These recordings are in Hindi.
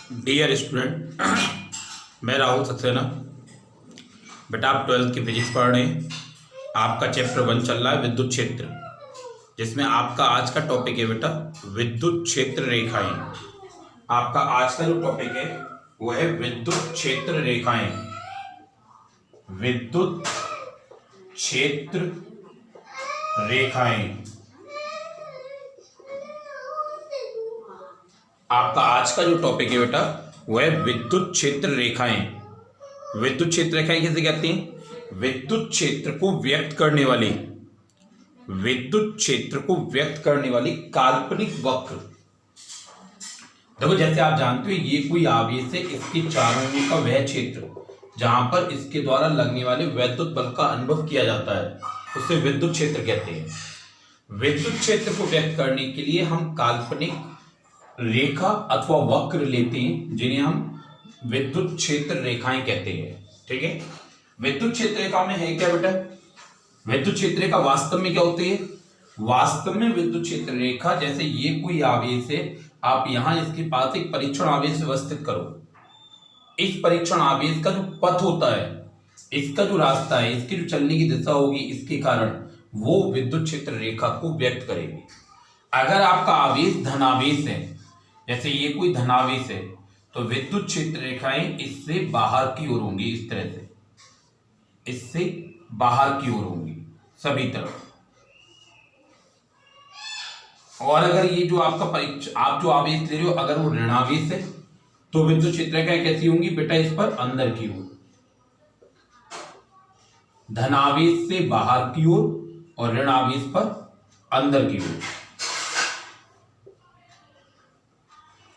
डियर स्टूडेंट, मैं राहुल सक्सेना। बेटा आप 12th की फिजिक्स पढ़ रहे हैं। आपका चैप्टर 1 चल रहा है विद्युत क्षेत्र, जिसमें आपका आज का टॉपिक है बेटा विद्युत क्षेत्र रेखाएं। आपका आज का जो टॉपिक है वो है विद्युत क्षेत्र रेखाएं। विद्युत क्षेत्र रेखाएं आपका आज का जो टॉपिक है बेटा वो है विद्युत क्षेत्र रेखाएं। विद्युत क्षेत्र रेखाएं किसे कहती हैं? विद्युत क्षेत्र को व्यक्त करने वाली, विद्युत क्षेत्र को व्यक्त करने वाली काल्पनिक वक्र। देखो जैसे आप जानते हो ये कोई आवेश है, इसके चारों ओर का वह क्षेत्र जहां पर इसके द्वारा लगने वाले वैद्युत बल का अनुभव किया जाता है उसे विद्युत क्षेत्र कहते हैं। विद्युत क्षेत्र को व्यक्त करने के लिए हम काल्पनिक रेखा अथवा वक्र लेते हैं जिन्हें हम विद्युत क्षेत्र रेखाएं कहते हैं। ठीक है, विद्युत क्षेत्र रेखा में है क्या बेटा? विद्युत क्षेत्र रेखा वास्तव में क्या होती है? वास्तव में विद्युत क्षेत्र रेखा जैसे ये कोई आवेश है, आप यहां इसके पास एक परीक्षण आवेश व्यवस्थित करो। इस परीक्षण आवेश का जो पथ होता है, इसका जो रास्ता है, इसकी जो चलने की दिशा होगी, इसके कारण वो विद्युत क्षेत्र रेखा को व्यक्त करेगी। अगर आपका आवेश धनावेश है, जैसे ये कोई धनावेश है, तो विद्युत क्षेत्र रेखाएं इससे बाहर की ओर होंगी, इस तरह से इससे बाहर की ओर होंगी सभी तरफ। और अगर ये जो आपका आप जो आवेश ले रहे हो अगर वो ऋणावेश है तो विद्युत क्षेत्र रेखाएं कैसी होंगी बेटा? इस पर अंदर की ओर, धनावेश से बाहर की ओर और ऋणावेश पर अंदर की ओर।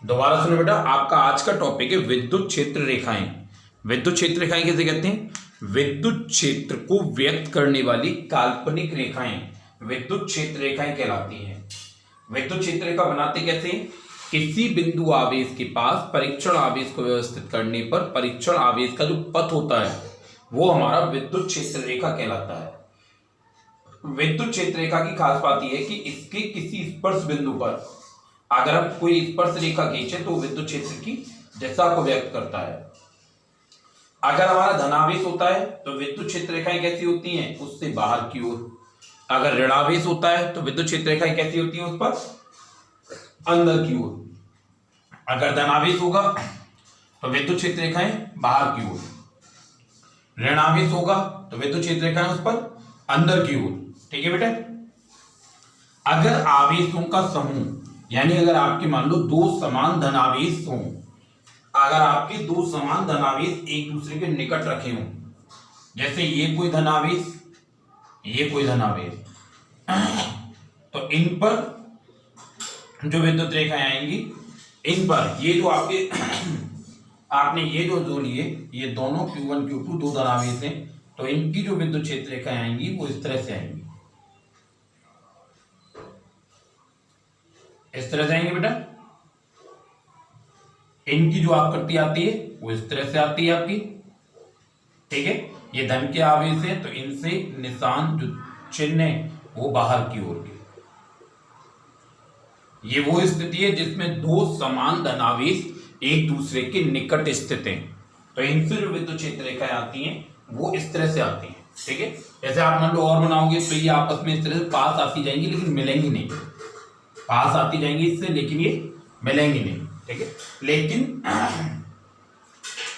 दोबारा सुनो बेटा, आपका आज का टॉपिक है विद्युत क्षेत्र रेखाएं। विद्युत क्षेत्र रेखाएं किसे कहते हैं? विद्युत क्षेत्र को व्यक्त करने वाली काल्पनिक रेखाएं विद्युत क्षेत्र रेखाएं कहलाती हैं। विद्युत क्षेत्र रेखा बनाते कैसे? किसी बिंदु आवेश के पास परीक्षण आवेश को व्यवस्थित करने पर परीक्षण आवेश का जो पथ होता है वो हमारा विद्युत क्षेत्र रेखा कहलाता है। विद्युत क्षेत्र रेखा की खास बात यह है कि इसके किसी स्पर्श बिंदु पर अगर हम कोई स्पर्श रेखा खींचे तो विद्युत क्षेत्र की दिशा को व्यक्त करता है। अगर हमारा धनावेश होता है तो विद्युत क्षेत्र रेखाएं कैसी होती हैं? उससे बाहर की ओर। अगर ऋणावेश होता है तो विद्युत क्षेत्र रेखाएं कैसी होती हैं? उस पर अंदर की ओर। अगर धनावेश होगा तो विद्युत क्षेत्र रेखाएं बाहर की ओर, ऋणावेश होगा तो विद्युत क्षेत्र रेखाएं उस पर अंदर की ओर। ठीक है बेटा, अगर आवेशों का समूह, यानी अगर आपके मान लो दो समान धनावेश हों, अगर आपके दो समान धनावेश एक दूसरे के निकट रखे हों, जैसे ये कोई धनावेश, ये कोई धनावेश, तो इन पर जो विद्युत रेखाएं आएंगी, इन पर ये जो आपके आपने ये जो लिए, ये दोनों Q1 Q2 दो धनावेश हैं, तो इनकी जो विद्युत क्षेत्र रेखाएं आएंगी वो इस तरह से आएंगी, इस तरह से आएंगे बेटा। इनकी जो आकृति आती है वो इस तरह से आती है आपकी। ठीक है, ये धन के आवेश है तो इनसे निशान जो चिन्ह है वो बाहर की ओर के। ये वो स्थिति है जिसमें दो समान धनावेश एक दूसरे के निकट स्थित हैं, तो इनसे जो विद्युत क्षेत्र रेखाएं आती हैं वो इस तरह से आती हैं। ठीक है, जैसे आप मान लो और बनाओगे तो ये आपस में इस तरह से पास आती जाएंगी लेकिन मिलेंगी नहीं, पास आती जाएंगी इससे लेकिन ये मिलेंगी नहीं। ठीक है, लेकिन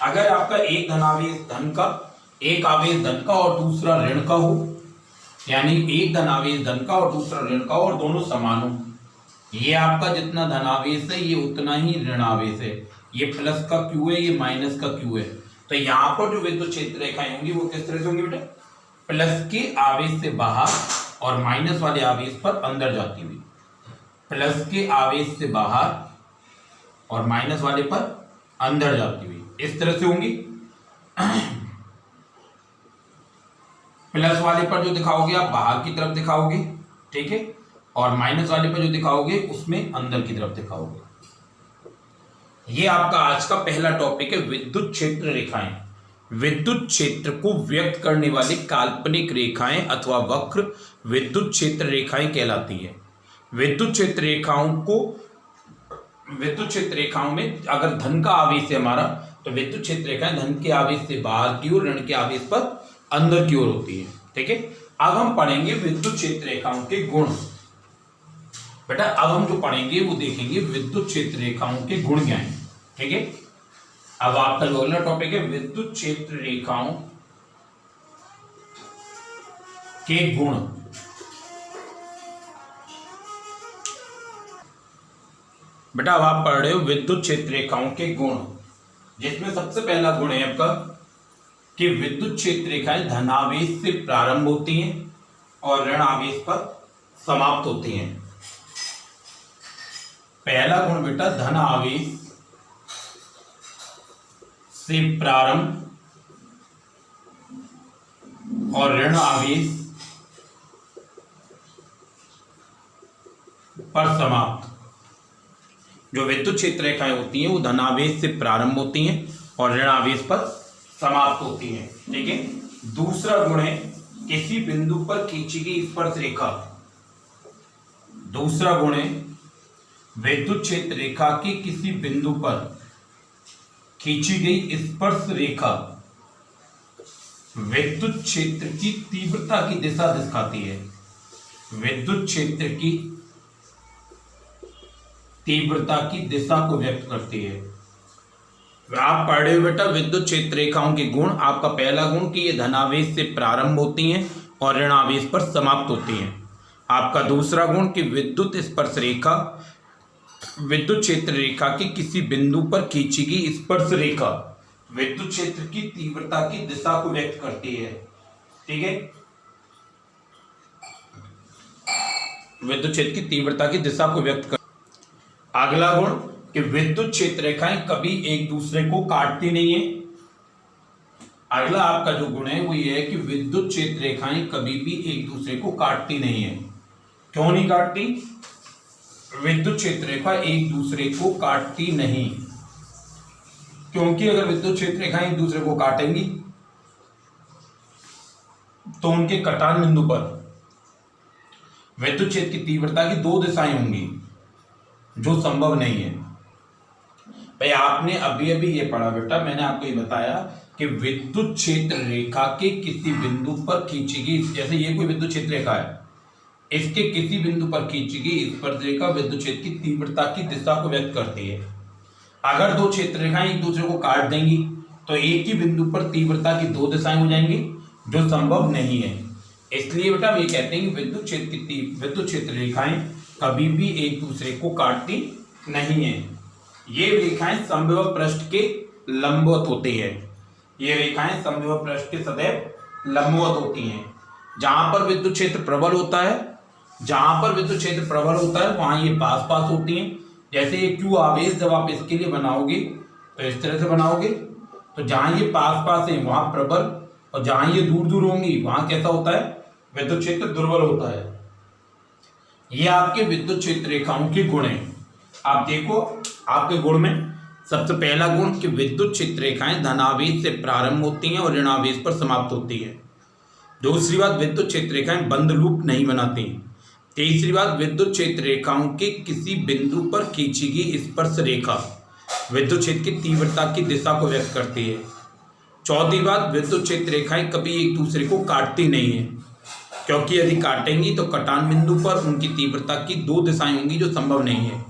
अगर आपका एक धनावेश धन का, एक आवेश धन का और दूसरा ऋण का हो, यानी एक धनावेश धन का और दूसरा ऋण का और दोनों समान हो, ये आपका जितना धनावेश है ये उतना ही ऋणावेश है, ये प्लस का क्यू है, ये माइनस का क्यू है, तो यहाँ पर जो विद्युत क्षेत्र रेखाएं होंगी वो किस तरह से होंगी बेटा? प्लस के आवेश से बाहर और माइनस वाले आवेश पर अंदर जाती हुई, प्लस के आवेश से बाहर और माइनस वाले पर अंदर जाती हुई, इस तरह से होंगी। प्लस वाले पर जो दिखाओगे आप बाहर की तरफ दिखाओगे, ठीक है, और माइनस वाले पर जो दिखाओगे उसमें अंदर की तरफ दिखाओगे। ये आपका आज का पहला टॉपिक है विद्युत क्षेत्र रेखाएं। विद्युत क्षेत्र को व्यक्त करने वाली काल्पनिक रेखाएं अथवा वक्र विद्युत क्षेत्र रेखाएं कहलाती है। विद्युत क्षेत्र रेखाओं को विद्युत क्षेत्र रेखाओं में अगर धन का आवेश है हमारा, तो विद्युत क्षेत्र रेखाएं धन के आवेश से बाहर की ओर, ऋण के आवेश पर अंदर की ओर होती है। ठीक है, अब हम पढ़ेंगे विद्युत क्षेत्र रेखाओं के गुण। बेटा अब हम जो पढ़ेंगे वो देखेंगे विद्युत क्षेत्र रेखाओं के गुण क्या हैं। ठीक है, अब आपका अगला टॉपिक है विद्युत क्षेत्र रेखाओं के गुण। बेटा अब आप पढ़ रहे हो विद्युत क्षेत्र रेखाओं के गुण, जिसमें सबसे पहला गुण है आपका कि विद्युत क्षेत्र रेखाएं धनावेश से प्रारंभ होती हैं और ऋण आवेश पर समाप्त होती हैं। पहला गुण बेटा धन आवेश से प्रारंभ और ऋण आवेश पर समाप्त। जो विद्युत क्षेत्र रेखाएं होती हैं वो धनावेश से प्रारंभ होती हैं और ऋण आवेश पर समाप्त होती हैं। ठीक है, दूसरा गुण है किसी बिंदु पर खींची गई स्पर्श रेखा। दूसरा गुण है विद्युत क्षेत्र रेखा की किसी बिंदु पर खींची गई स्पर्श रेखा विद्युत क्षेत्र की तीव्रता की दिशा दिखाती है। विद्युत क्षेत्र की तीव्रता की दिशा को व्यक्त करती है। आप पढ़ रहे हो बेटा विद्युत क्षेत्र रेखाओं के गुण। आपका पहला गुण कि ये धनावेश से प्रारंभ होती हैं और ऋण आवेश पर समाप्त होती हैं। आपका दूसरा गुण कि विद्युत स्पर्श रेखा विद्युत क्षेत्र रेखा की किसी बिंदु पर खींची गई स्पर्श रेखा विद्युत क्षेत्र की तीव्रता की दिशा को व्यक्त करती है। ठीक है, विद्युत क्षेत्र की तीव्रता की दिशा को व्यक्त कर। अगला गुण कि विद्युत क्षेत्र रेखाएं कभी एक दूसरे को काटती नहीं है। अगला आपका जो गुण है वो ये है कि विद्युत क्षेत्र रेखाएं कभी भी एक दूसरे को काटती नहीं है। क्यों नहीं काटती? विद्युत क्षेत्र रेखा एक दूसरे को काटती नहीं, क्योंकि अगर विद्युत क्षेत्र रेखाएं एक दूसरे को काटेंगी तो उनके कटान बिंदु पर विद्युत क्षेत्र की तीव्रता की दो दिशाएं होंगी, जो संभव नहीं है। भाई आपने अभी अभी ये पढ़ा बेटा, मैंने आपको ये बताया कि विद्युत क्षेत्र रेखा के किसी बिंदु पर खींची गई, जैसे ये कोई विद्युत क्षेत्र रेखा है, इसके किसी बिंदु पर खींची गई स्पर्श रेखा विद्युत क्षेत्र की तीव्रता की दिशा को व्यक्त करती है। अगर दो क्षेत्र रेखाएं एक दूसरे को काट देंगी तो एक ही बिंदु पर तीव्रता की दो दिशाएं हो जाएंगी, जो संभव नहीं है। इसलिए बेटा हम ये कहते हैं कि विद्युत क्षेत्र रेखाएं कभी भी एक दूसरे को काटती नहीं है। ये रेखाएं समविभव पृष्ठ के लंबवत होती है। ये रेखाएं समविभव पृष्ठ के सदैव लंबवत होती हैं। जहां पर विद्युत क्षेत्र प्रबल होता है, वहां ये पास पास होती हैं। जैसे ये क्यू आवेश जब आप इसके लिए बनाओगे तो इस तरह से बनाओगे, तो जहां ये पास पास है वहां प्रबल, और जहां ये दूर दूर होंगी वहां कैसा होता है, विद्युत क्षेत्र दुर्बल होता है। ये आपके विद्युत क्षेत्र रेखाओं के गुण हैं। आप देखो आपके गुण में सबसे पहला गुण कि विद्युत क्षेत्र रेखाएं धनावेश से प्रारंभ होती हैं और ऋणावेश पर समाप्त होती है। दूसरी बात, विद्युत क्षेत्र रेखाएं बंद लूप नहीं बनाती। तीसरी बात, विद्युत क्षेत्र रेखाओं के किसी बिंदु पर खींची गई स्पर्श रेखा विद्युत क्षेत्र की तीव्रता की दिशा को व्यक्त करती है। चौथी बात, विद्युत क्षेत्र रेखाएं कभी एक दूसरे को काटती नहीं है, क्योंकि यदि काटेंगी तो कटान बिंदु पर उनकी तीव्रता की दो दिशाएं होंगी, जो संभव नहीं है।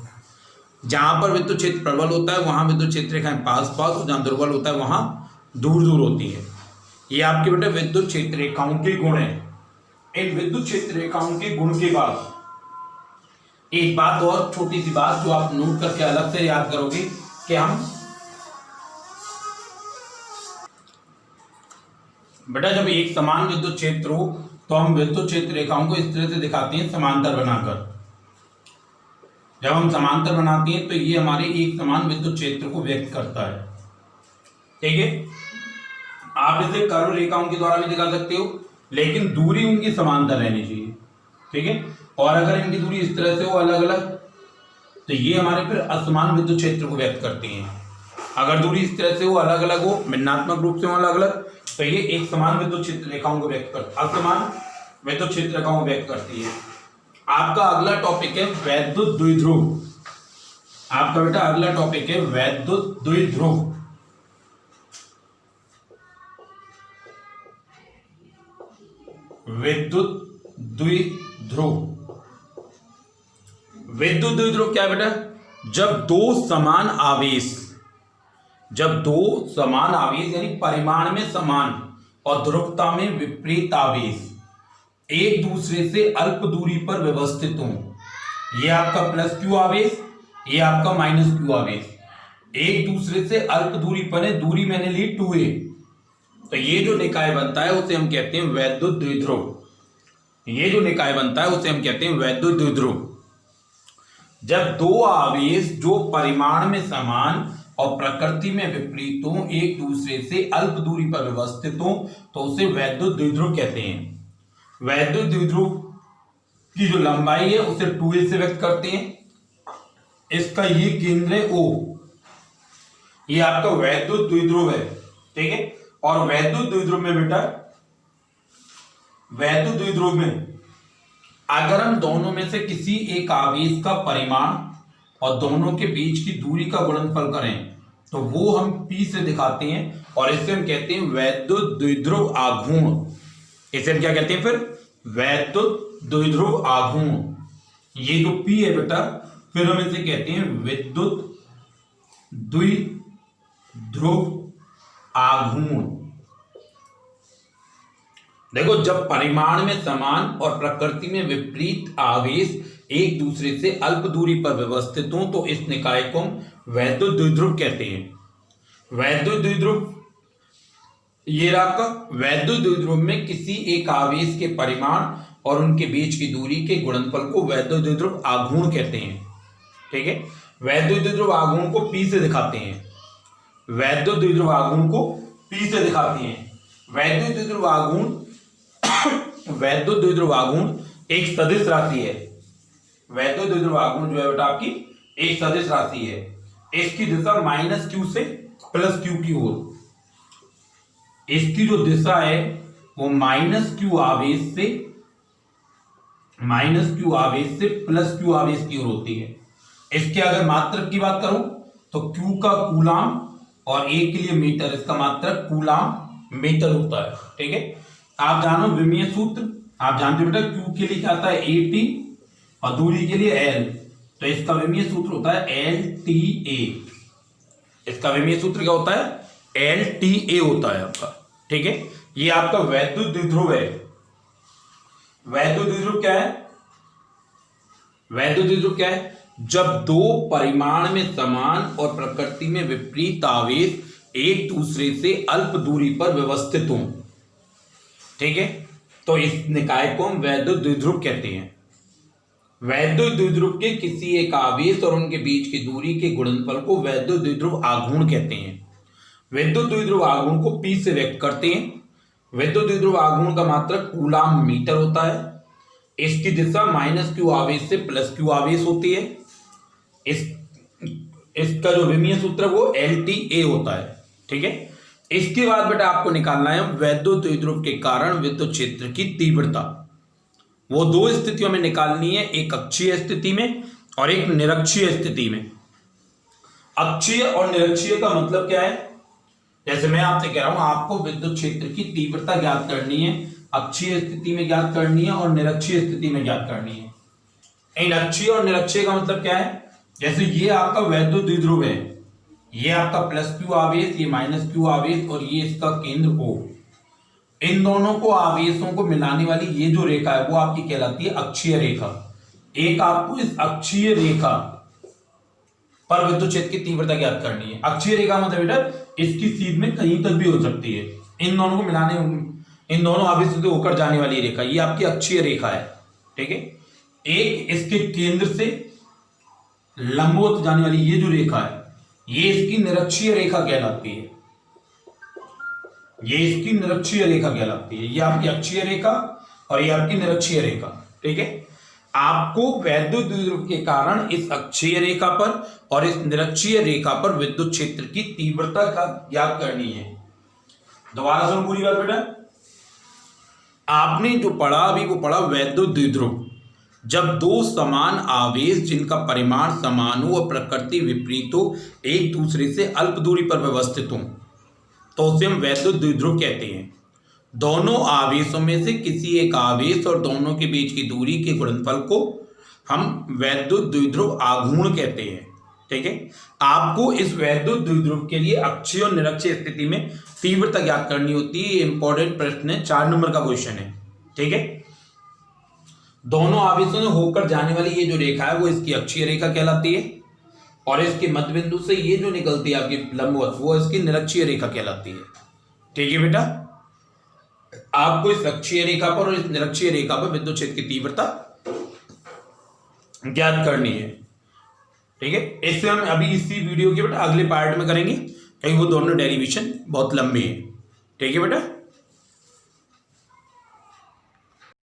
जहां पर विद्युत क्षेत्र प्रबल होता है वहां विद्युत क्षेत्र रेखाएं पास पास, और जहां दुर्बल होता है वहां दूर दूर होती है। ये आपके बेटे विद्युत क्षेत्र रेखाओं के गुण है। इन विद्युत क्षेत्र रेखाओं के गुण के बाद एक बात और, छोटी सी बात जो आप नोट करके अलग से याद करोगे कि हम बेटा जब एक समान विद्युत क्षेत्र हो तो हम विद्युत क्षेत्र रेखाओं को इस तरह से दिखाते हैं समांतर बनाकर। जब हम समांतर बनाते हैं तो ये हमारे एक समान विद्युत क्षेत्र को व्यक्त करता है। ठीक है, आप इसे कर्व रेखाओं के द्वारा भी दिखा सकते हो, लेकिन दूरी उनकी समांतर रहनी चाहिए। ठीक है, और अगर इनकी दूरी इस तरह से हो अलग अलग, तो ये हमारे फिर असमान विद्युत क्षेत्र को व्यक्त करती हैं। अगर दूरी इस तरह से हो अलग अलग हो, भिन्नात्मक रूप से हो अलग अलग, तो ये एक समान विद्युत क्षेत्र रेखाओं को व्यक्त करती, असमान विद्युत क्षेत्र रेखाओं को व्यक्त करती है। आपका अगला टॉपिक है वैद्युत द्विध्रुव। आपका बेटा अगला टॉपिक है वैद्युत द्विध्रुव। विद्युत द्विध्रुव। विद्युत द्विध्रुव क्या है बेटा? जब दो समान आवेश यानी परिमाण में समान और ध्रुवता में विपरीत आवेश एक दूसरे से अल्प दूरी पर व्यवस्थित हों, ये आपका प्लस क्यू आवेश, ये आपका माइनस क्यू आवेश एक दूसरे से अल्प दूरी पर है, दूरी मैंने ली 2a, तो ये जो निकाय बनता है उसे हम कहते हैं वैद्युत द्विध्रुव। ये जो निकाय बनता है उसे हम कहते हैं वैद्युत द्विध्रुव। जब दो आवेश जो परिमाण में समान और प्रकृति में विपरीत हो, एक दूसरे से अल्प दूरी पर व्यवस्थित हो, तो उसे वैद्युत द्विध्रुव कहते हैं। वैद्युत द्विध्रुव की जो लंबाई है उसे 2a से व्यक्त करते हैं। इसका ये केंद्र है O, ये आपका वैद्युत द्विध्रुव है, ठीक है। और वैद्युत द्विध्रुव में बेटा, वैद्युत द्विध्रुव में अगर हम दोनों में से किसी एक आवेश का परिमाण और दोनों के बीच की दूरी का गुणनफल करें तो वो हम P से दिखाते हैं और इसे हम कहते हैं वैद्युत द्विध्रुव आघूर्ण। इसे हम क्या कहते हैं फिर? वैद्युत द्विध्रुव आघूर्ण। ये जो P है बेटा, फिर हम इसे कहते हैं विद्युत द्विध्रुव आघूर्ण। देखो, जब परिमाण में समान और प्रकृति में विपरीत आवेश एक दूसरे से अल्प दूरी पर व्यवस्थित हों तो इस निकाय को हम वैद्युत द्विध्रुव कहते हैं। वैद्युत द्विध्रुव, ये आपका वैद्युत द्विध्रुव में किसी एक आवेश के परिमाण और उनके बीच की दूरी के गुणनफल को वैद्युत द्विध्रुव आघूर्ण कहते हैं, ठीक है। वैद्युत द्विध्रुव आघूर्ण को P से दिखाते हैं। वैद्युत द्विध्रुव आघूर्ण को P से दिखाते हैं। वैद्युत द्विध्रुव आघूर्ण वैद्युत द्विध्रुव आघूर्ण एक सदिश राशि है। वैद्युत द्विध्रुव आघूर्ण जो है बेटा आपकी एक सदिश राशि है। इसकी दिशा माइनस क्यू से प्लस क्यू की ओर, इसकी जो दिशा है वो माइनस क्यू आवेश से प्लस क्यू आवेश की ओर होती है। इसके अगर मात्रक की बात करूं तो Q का कूलाम और A के लिए मीटर, इसका मात्रक कूलाम मीटर होता है, ठीक है। आप जानो विमीय सूत्र, आप जानते हो बेटा Q के लिए क्या आता है AT और दूरी के लिए L, तो इसका विमीय सूत्र होता है LTA। इसका विमीय सूत्र क्या होता है? LTA होता है आपका, ठीक है। ये आपका वैद्युत द्विध्रुव है। वैद्युत द्विध्रुव क्या है? वैद्युत द्विध्रुव क्या है? जब दो परिमाण में समान और प्रकृति में विपरीत आवेश एक दूसरे से अल्प दूरी पर व्यवस्थित हों, ठीक है, तो इस निकाय को हम वैद्युत द्विध्रुव कहते हैं। वैद्युत द्विध्रुव के किसी एक आवेश और उनके बीच की दूरी के गुणनफल को वैद्युत द्विध्रुव आघूर्ण कहते हैं। विद्युत द्विध्रुव आघूर्ण को P से व्यक्त करते हैं। विद्युत द्विध्रुव आघूर्ण का मात्रक कूलाम मीटर होता है। इसकी दिशा माइनस क्यू आवेश से प्लस क्यू आवेश होती है। इसका जो विमीय सूत्र वो LTA होता है, ठीक है। इसके बाद बेटा आपको निकालना है वैद्युत द्विध्रुव के कारण विद्युत क्षेत्र की तीव्रता। वो दो स्थितियों में निकालनी है, एक अक्षीय स्थिति में और एक निरक्षीय स्थिति में। अक्षीय और निरक्षीय का मतलब क्या है? जैसे मैं आपसे कह रहा हूं आपको विद्युत क्षेत्र की तीव्रता ज्ञात करनी है, अक्षीय स्थिति में ज्ञात करनी है और निरक्षीय स्थिति में ज्ञात करनी है। इन अक्षीय और निरक्षीय का मतलब क्या है? जैसे ये आपका वैद्युत द्विध्रुव है, ये आपका प्लस क्यू आवेश, ये माइनस क्यू आवेश और ये इसका केंद्र O। इन दोनों को आवेशों को मिलाने वाली ये जो रेखा है वो आपकी कहलाती है अक्षीय रेखा। एक आपको इस अक्षीय रेखा पर विद्युत क्षेत्र की तीव्रता ज्ञात करनी है। अक्षीय रेखा मतलब बेटा इसकी सीध में कहीं तक भी हो सकती है। इन दोनों को मिलाने, इन दोनों आवेशों से होकर जाने वाली रेखा, ये आपकी अक्षीय रेखा है, ठीक है। एक इसके केंद्र से लंबवत जाने वाली ये जो रेखा है ये इसकी निरक्षीय रेखा कहलाती है। ये इसकी निरक्षीय रेखा कहलाती है। ये आपकी अक्षीय रेखा और ये आपकी निरक्षीय रेखा, ठीक है। आपको वैद्युत द्विध्रुव के कारण इस अक्षीय रेखा पर और इस निरक्षीय रेखा पर विद्युत क्षेत्र की तीव्रता का ज्ञात करनी है। दोबारा सुनो पूरी बात बेटा। आपने जो पढ़ा अभी वो पढ़ा वैद्युत द्विध्रुव। जब दो समान आवेश जिनका परिमाण समान हो और प्रकृति विपरीत हो एक दूसरे से अल्प दूरी पर व्यवस्थित हो तो उसे हम वैद्युत द्विध्रुव कहते हैं। दोनों आवेशों में से किसी एक आवेश और दोनों के बीच की दूरी के गुणनफल को हम वैद्युत द्विध्रुव आघूर्ण कहते हैं। ठीक है, आपको इस वैद्युत द्विध्रुव के लिए अक्षीय और निरक्षीय स्थिति में तीव्रता ज्ञात करनी होती है। इंपॉर्टेंट प्रश्न है, 4 नंबर का क्वेश्चन है। ठीक है, दोनों आवेशों से होकर जाने वाली ये जो रेखा है वो इसकी अक्षीय रेखा कहलाती है और इसके मध्य बिंदु से ये जो निकलती है आपकी लंबवत वो इसकी निरक्षीय रेखा कहलाती है। ठीक है बेटा, आपको इस अक्षीय रेखा पर और इस निरक्षीय रेखा पर विद्युत क्षेत्र की तीव्रता ज्ञात करनी है। ठीक है, इससे हम अभी इसी वीडियो के बेटा अगले पार्ट में करेंगे क्योंकि वो दोनों डेरिवेशन बहुत लंबे हैं। ठीक है बेटा।